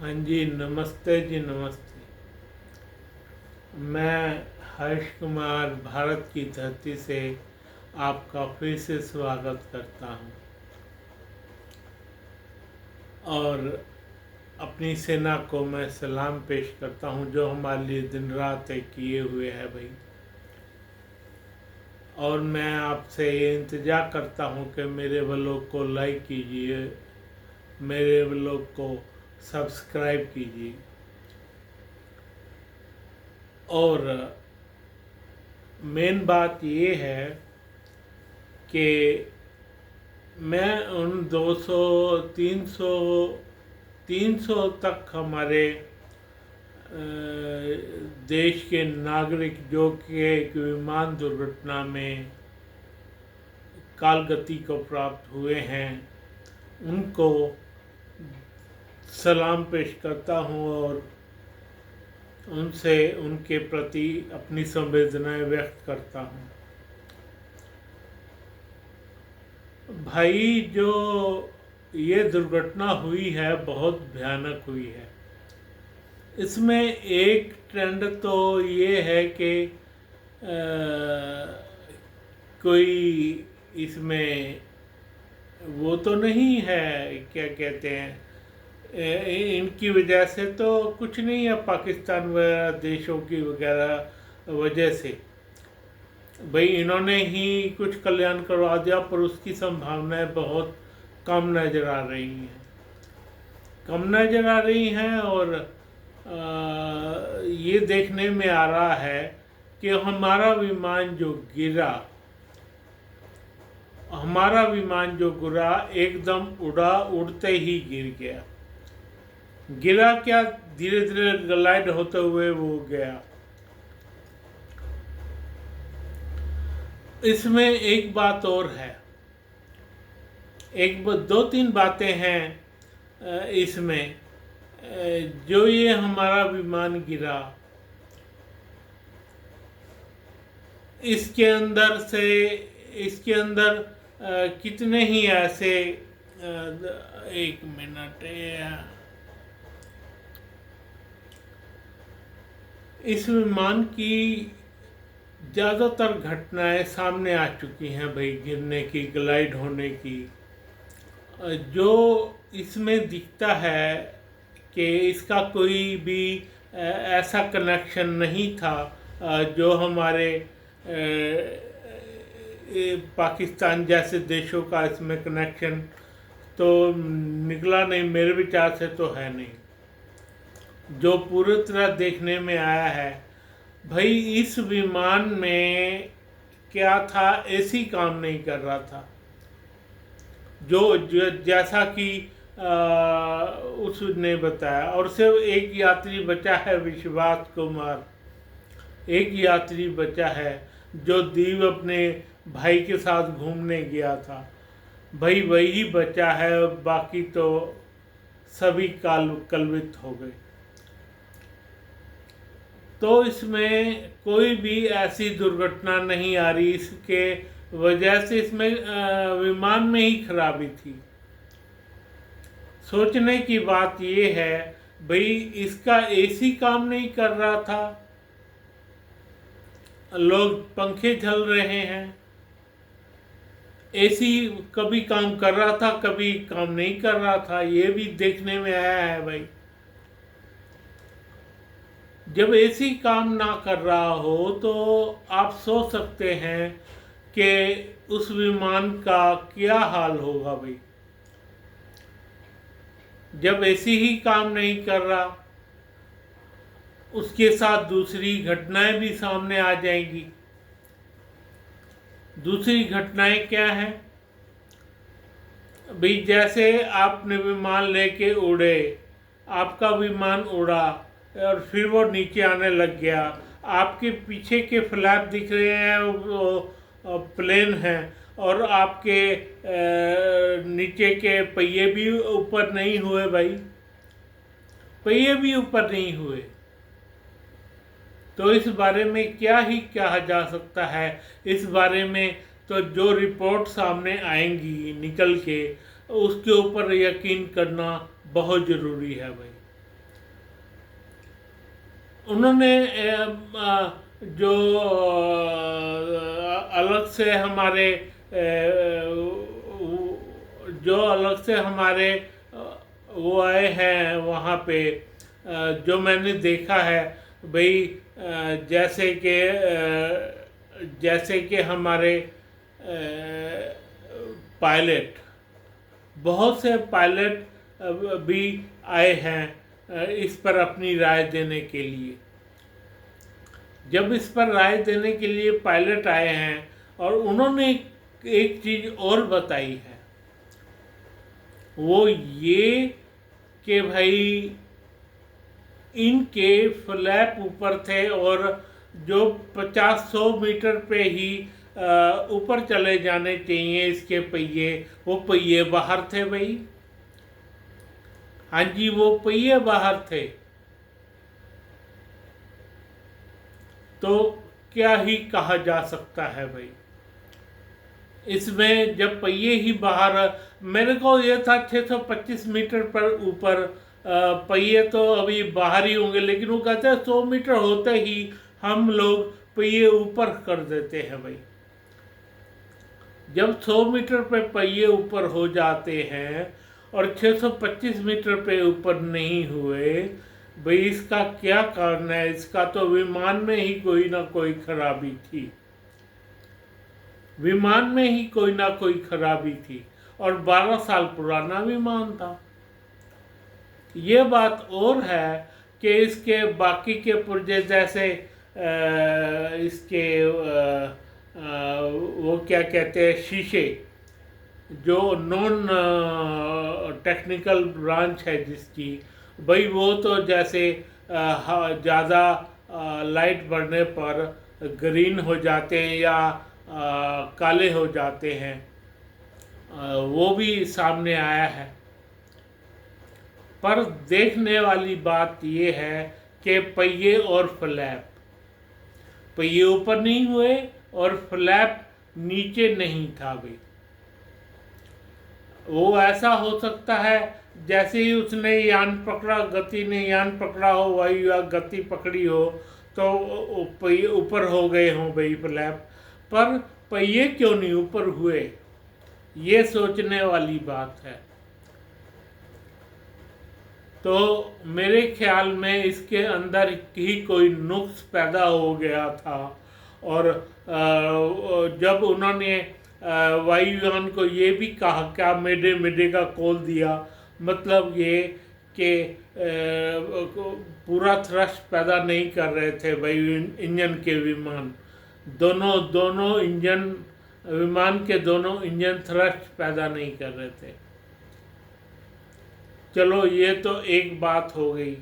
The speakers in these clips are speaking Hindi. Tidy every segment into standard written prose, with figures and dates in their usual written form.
हाँ जी, नमस्ते जी, नमस्ते। मैं हर्ष कुमार भारत की धरती से आपका फिर से स्वागत करता हूँ और अपनी सेना को मैं सलाम पेश करता हूँ जो हमारे लिए दिन रात एक किए हुए है भाई। और मैं आपसे ये इंतज़ार करता हूँ कि मेरे व्लॉग को लाइक कीजिए, मेरे व्लॉग को सब्सक्राइब कीजिए और मेन बात ये है कि मैं उन 200 300 300 तक हमारे देश के नागरिक जो कि एक विमान दुर्घटना में काल गति को प्राप्त हुए हैं उनको सलाम पेश करता हूँ और उनसे उनके प्रति अपनी संवेदनाएं व्यक्त करता हूँ। भाई, जो ये दुर्घटना हुई है बहुत भयानक हुई है। इसमें एक ट्रेंड तो ये है कि कोई इसमें वो तो नहीं है, क्या कहते हैं, इनकी वजह से तो कुछ नहीं है, पाकिस्तान वगैरह देशों की वगैरह वजह से भाई इन्होंने ही कुछ कल्याण करवा दिया, पर उसकी संभावनाएं बहुत कम नज़र आ रही हैं, और ये देखने में आ रहा है कि हमारा विमान जो गिरा एकदम उड़ते ही गिर गया। गिरा क्या, धीरे धीरे ग्लाइड होते हुए वो गया। इसमें एक बात और है, दो तीन बातें हैं इसमें। जो ये हमारा विमान गिरा, इसके अंदर कितने ही ऐसे एक मिनट, इस विमान की ज़्यादातर घटनाएं सामने आ चुकी हैं भाई, गिरने की, ग्लाइड होने की। जो इसमें दिखता है कि इसका कोई भी ऐसा कनेक्शन नहीं था जो हमारे पाकिस्तान जैसे देशों का इसमें कनेक्शन तो निकला नहीं, मेरे विचार से तो है नहीं। जो पूरी तरह देखने में आया है भाई, इस विमान में क्या था, एसी काम नहीं कर रहा था। जो जैसा कि उसने बताया, और सिर्फ एक यात्री बचा है, विश्वास कुमार, एक यात्री बचा है जो दीव अपने भाई के साथ घूमने गया था भाई, वही बचा है, बाकी तो सभी कलवित हो गए। तो इसमें कोई भी ऐसी दुर्घटना नहीं आ रही, इसके वजह से इसमें विमान में ही खराबी थी। सोचने की बात ये है भाई, इसका एसी काम नहीं कर रहा था, लोग पंखे झल रहे हैं, एसी कभी काम कर रहा था कभी काम नहीं कर रहा था, ये भी देखने में आया है भाई। जब एसी काम ना कर रहा हो तो आप सोच सकते हैं कि उस विमान का क्या हाल होगा भाई। जब एसी ही काम नहीं कर रहा, उसके साथ दूसरी घटनाएं भी सामने आ जाएंगी। दूसरी घटनाएं क्या है भाई, जैसे आपने विमान लेके उड़े, आपका विमान उड़ा और फिर वो नीचे आने लग गया, आपके पीछे के फ्लैप दिख रहे हैं, वो प्लेन हैं, और आपके नीचे के पहिए भी ऊपर नहीं हुए भाई, पहिए भी ऊपर नहीं हुए। तो इस बारे में क्या ही कहा जा सकता है। इस बारे में तो जो रिपोर्ट सामने आएंगी निकल के, उसके ऊपर यकीन करना बहुत ज़रूरी है भाई। उन्होंने जो अलग से हमारे जो अलग से हमारे वो आए हैं वहाँ पे, जो मैंने देखा है भाई, जैसे कि हमारे पायलट, बहुत से पायलट भी आए हैं इस पर अपनी राय देने के लिए। जब इस पर राय देने के लिए पायलट आए हैं और उन्होंने एक चीज़ और बताई है, वो ये कि भाई इनके फ्लैप ऊपर थे और जो 50-100 मीटर पे ही ऊपर चले जाने चाहिए इसके पहिए, वो पहिए बाहर थे भाई। हाँ जी, वो पहिए बाहर थे। तो क्या ही कहा जा सकता है भाई इसमें, जब पहिए ही बाहर। मेरे को ये था 625 मीटर पर ऊपर पहिए तो अभी बाहर ही होंगे, लेकिन वो कहते हैं 100 मीटर होते ही हम लोग पहिए ऊपर कर देते हैं भाई। जब 100 मीटर पे पहिए ऊपर हो जाते हैं और 625 मीटर पे ऊपर नहीं हुए भाई, इसका क्या कारण है? इसका तो विमान में ही कोई ना कोई खराबी थी, विमान में ही कोई ना कोई खराबी थी, और 12 साल पुराना विमान था। ये बात और है कि इसके बाकी के पुर्जे जैसे इसके वो क्या कहते हैं, शीशे, जो नॉन टेक्निकल ब्रांच है जिसकी, भाई वो तो जैसे ज़्यादा लाइट बढ़ने पर ग्रीन हो जाते हैं या काले हो जाते हैं, वो भी सामने आया है। पर देखने वाली बात ये है कि पहिए और फ्लैप, पहिए ऊपर नहीं हुए और फ्लैप नीचे नहीं था भाई। वो ऐसा हो सकता है जैसे ही उसने यान पकड़ा, गति ने यान पकड़ा हो, वायु या गति पकड़ी हो, तो पहिए ऊपर हो गए हों भाई फ्लैप, पर पहिए क्यों नहीं ऊपर हुए, ये सोचने वाली बात है। तो मेरे ख्याल में इसके अंदर ही कोई नुक्स पैदा हो गया था, और जब उन्होंने वायुयान को ये भी कहा, क्या मेडे मेडे का कॉल दिया, मतलब ये कि पूरा थ्रस्ट पैदा नहीं कर रहे थे भाई इंजन के विमान, दोनों इंजन, विमान के दोनों इंजन थ्रस्ट पैदा नहीं कर रहे थे। चलो ये तो एक बात हो गई,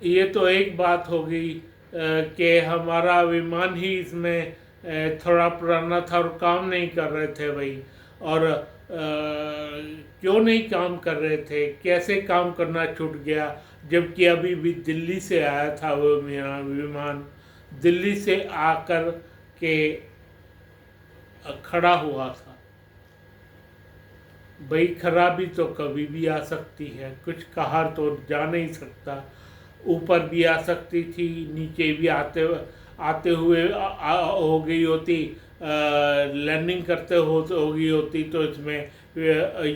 ये तो एक बात हो गई कि हमारा विमान ही इसमें थोड़ा पुराना था और काम नहीं कर रहे थे भाई। और क्यों नहीं काम कर रहे थे, कैसे काम करना छूट गया, जबकि अभी भी दिल्ली से आया था वो विमान, दिल्ली से आकर के खड़ा हुआ था भाई। खराबी तो कभी भी आ सकती है, कुछ कहा तो जा नहीं सकता, ऊपर भी आ सकती थी, नीचे भी आते हुए हो गई होती, लैंडिंग करते हो गई होती, तो इसमें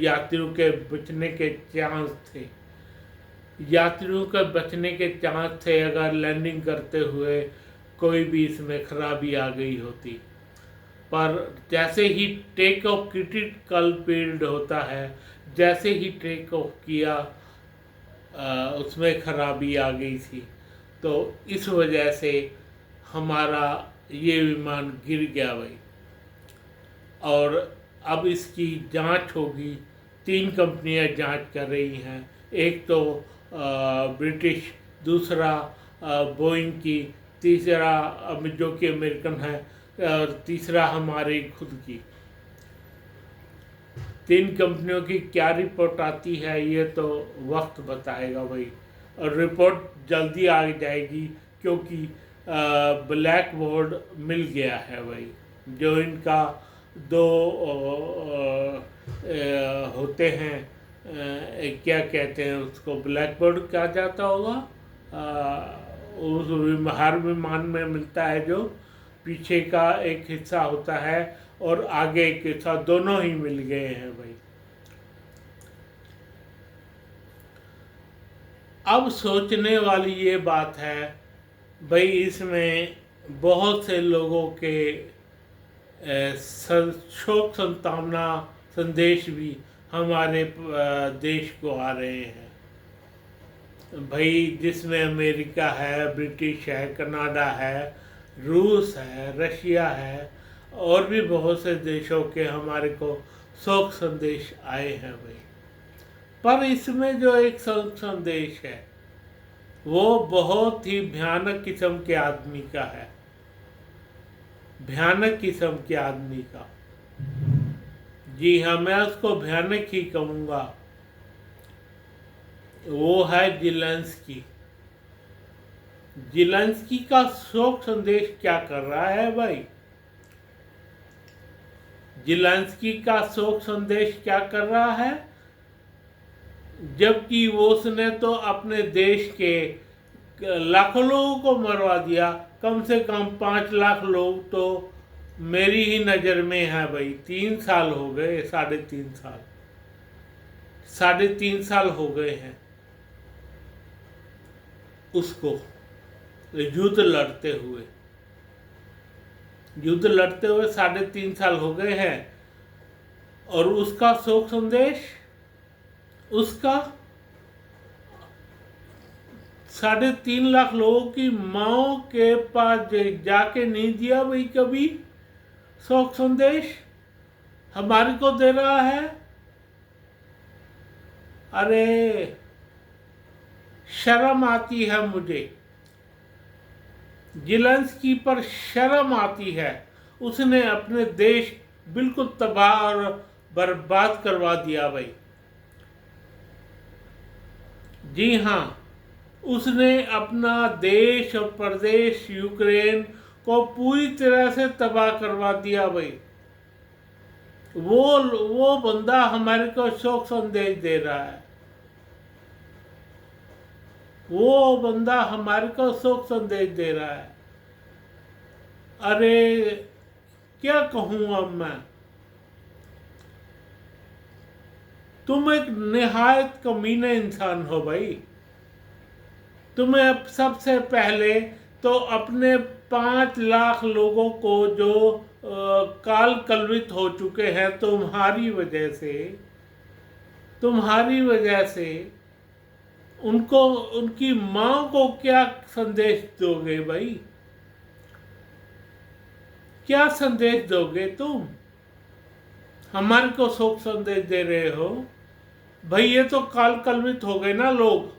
यात्रियों के बचने के चांस थे, यात्रियों के बचने के चांस थे अगर लैंडिंग करते हुए कोई भी इसमें खराबी आ गई होती। पर जैसे ही टेक ऑफ क्रिटिकल फील्ड होता है, जैसे ही टेक ऑफ किया उसमें खराबी आ गई थी, तो इस वजह से हमारा ये विमान गिर गया भाई। और अब इसकी जांच होगी, 3 कंपनियां जांच कर रही हैं, एक तो ब्रिटिश, दूसरा बोइंग की, तीसरा जो कि अमेरिकन है, और तीसरा हमारी खुद की। 3 कंपनियों की क्या रिपोर्ट आती है ये तो वक्त बताएगा भाई, और रिपोर्ट जल्दी आ जाएगी क्योंकि ब्लैक बोर्ड मिल गया है भाई, जो इनका 2 होते हैं क्या कहते हैं उसको, ब्लैक बोर्ड कहा जाता होगा, उस हर विमान में मिलता है, जो पीछे का एक हिस्सा होता है और आगे एक हिस्सा, दोनों ही मिल गए हैं भाई। अब सोचने वाली ये बात है भाई, इसमें बहुत से लोगों के शोक संतापना संदेश भी हमारे देश को आ रहे हैं भाई, जिसमें अमेरिका है, ब्रिटिश है, कनाडा है, रूस है, रशिया है, और भी बहुत से देशों के हमारे को शोक संदेश आए हैं भाई। पर इसमें जो एक शोक संदेश है वो बहुत ही भयानक किस्म के आदमी का है, भयानक किस्म के आदमी का। जी हाँ, मैं उसको भयानक ही कहूँगा। वो है ज़ेलेंस्की। ज़ेलेंस्की का शोक संदेश क्या कर रहा है भाई? ज़ेलेंस्की का शोक संदेश क्या कर रहा है? जबकि वो उसने तो अपने देश के लाखों लोगों को मरवा दिया, कम से कम 5 लाख लोग तो मेरी ही नज़र में है भाई। 3 साल हो गए, 3.5 साल हो गए हैं उसको युद्ध लड़ते हुए 3.5 साल हो गए हैं। और उसका शोक संदेश, उसका 3.5 लाख लोगों की माओ के पास जाके नहीं दिया भाई कभी शोक संदेश, हमारे को दे रहा है। अरे शर्म आती है मुझे, ज़ेलेंस्की पर शर्म आती है। उसने अपने देश बिल्कुल तबाह और बर्बाद करवा दिया भाई। जी हाँ, उसने अपना देश और प्रदेश यूक्रेन को पूरी तरह से तबाह करवा दिया भाई। वो बंदा हमारे को शोक संदेश दे रहा है, वो बंदा हमारे को शोक संदेश दे रहा है। अरे क्या कहूँ अब मैं, तुम एक निहायत कमीने इंसान हो भाई। तुम्हें अब सबसे पहले तो अपने 5 लाख लोगों को जो काल कलवित हो चुके हैं तुम्हारी वजह से उनको, उनकी माँ को क्या संदेश दोगे भाई? क्या संदेश दोगे तुम? हमारे को शोक संदेश दे रहे हो भाई। ये तो काल कलवित हो गए ना लोग।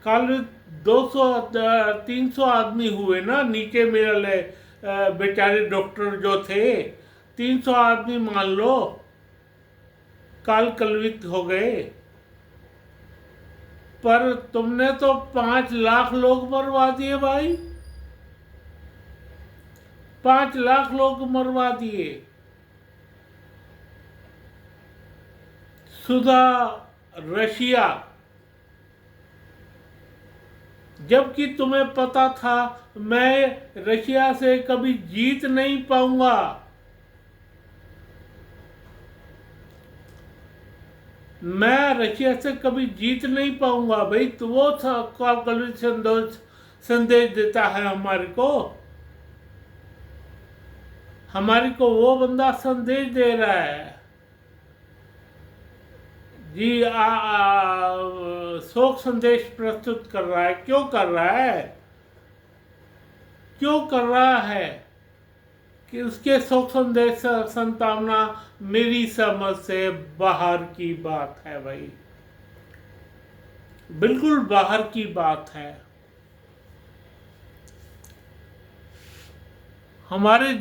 कल 200-300 आदमी हुए ना, नीचे मेरे बेचारे डॉक्टर जो थे, 300 आदमी मान लो काल कलवित हो गए। पर तुमने तो 5 लाख लोग मरवा दिए भाई, 5 लाख लोग मरवा दिए। सुधा, रशिया, जबकि तुम्हें पता था मैं रशिया से कभी जीत नहीं पाऊंगा। मैं रशिया से कभी जीत नहीं पाऊंगा भाई। तो वो संदेश देता है हमारे को वो बंदा संदेश दे रहा है जी। शोक संदेश प्रस्तुत कर रहा है। क्यों कर रहा है कि उसके शोक संदेश संतावना मेरी समझ से बाहर की बात है भाई, बिल्कुल बाहर की बात है। हमारे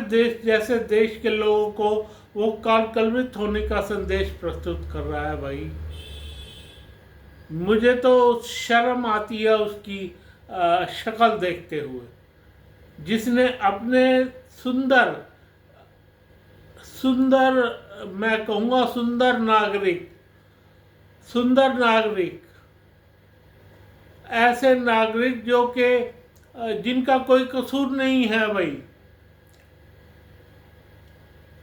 देश जैसे देश के लोगों को वो काल कलवित होने का संदेश प्रस्तुत कर रहा है भाई। मुझे तो शर्म आती है उसकी शक्ल देखते हुए, जिसने अपने सुंदर सुंदर, मैं कहूँगा सुंदर नागरिक, सुंदर नागरिक, ऐसे नागरिक जो कि जिनका कोई कसूर नहीं है भाई,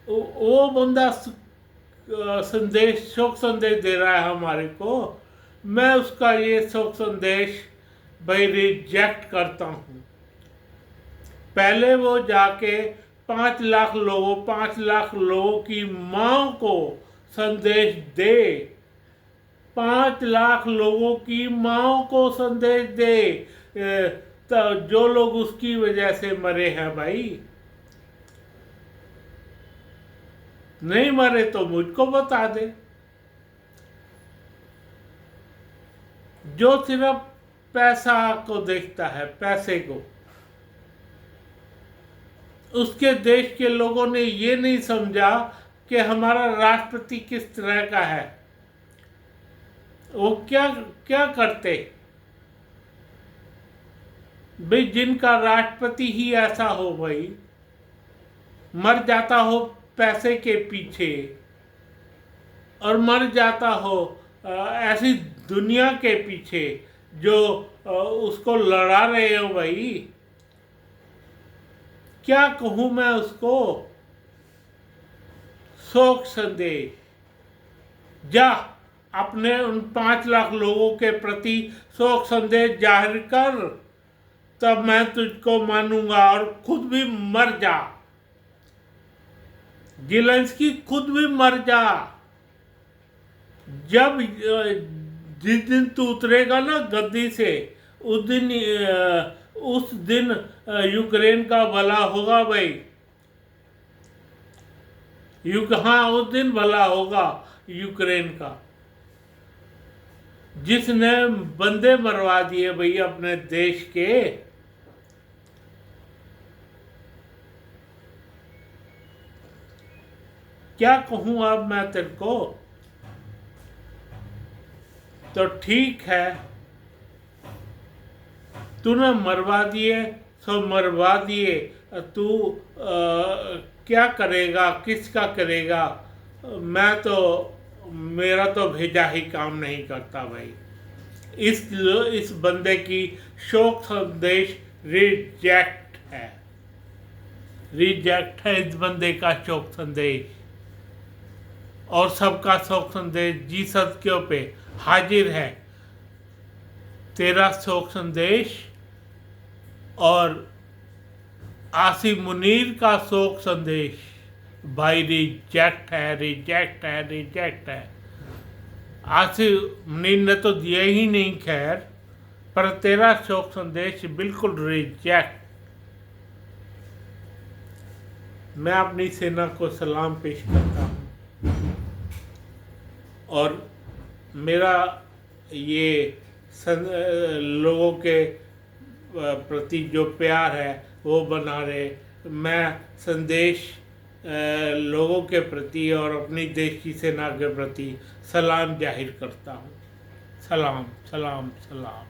वो बंदा संदेश, शोक संदेश दे रहा है हमारे को, मैं उसका ये शोक संदेश भाई रिजेक्ट करता हूँ। पहले वो जाके 5 लाख लोगों की माँ को संदेश दे, 5 लाख लोगों की माँ को संदेश दे, तो जो लोग उसकी वजह से मरे हैं भाई। नहीं मरे तो मुझको बता दे। जो सिर्फ पैसा को देखता है, पैसे को, उसके देश के लोगों ने ये नहीं समझा कि हमारा राष्ट्रपति किस तरह का है, वो क्या क्या करते भाई। जिनका राष्ट्रपति ही ऐसा हो भाई, मर जाता हो पैसे के पीछे, और मर जाता हो ऐसी दुनिया के पीछे जो उसको लड़ा रहे हो भाई, क्या कहूँ मैं उसको। शोक संदेश, जा अपने उन 5 लाख लोगों के प्रति शोक संदेश जाहिर कर, तब मैं तुझको मानूंगा। और खुद भी मर जा, ज़ेलेंस्की खुद भी मर जा। जब जिस दिन तू उतरेगा ना गद्दी से, उस दिन यूक्रेन का भला होगा भाई। हाँ, उस दिन भला होगा यूक्रेन का, जिसने बंदे मरवा दिए भाई अपने देश के। क्या कहूँ अब मैं तेरे को। तो ठीक है, तूने मरवा दिए सो मरवा दिए, तू क्या करेगा, किसका करेगा। मैं तो, मेरा तो भेजा ही काम नहीं करता भाई। इस बंदे की शोक संदेश रिजेक्ट है, रिजेक्ट है इस बंदे का शोक संदेश। और सबका शोक संदेश जीसस के पे हाजिर है। तेरा शोक संदेश और आसिफ मुनीर का शोक संदेश भाई रिजेक्ट है, रिजेक्ट है, रिजेक्ट है। आसिफ मुनीर ने तो दिया ही नहीं खैर, पर तेरा शोक संदेश बिल्कुल रिजेक्ट। मैं अपनी सेना को सलाम पेश करता हूँ, और मेरा ये लोगों के प्रति जो प्यार है वो बना रहे। मैं संदेश लोगों के प्रति और अपनी देश की सेना के प्रति सलाम जाहिर करता हूँ। सलाम, सलाम, सलाम।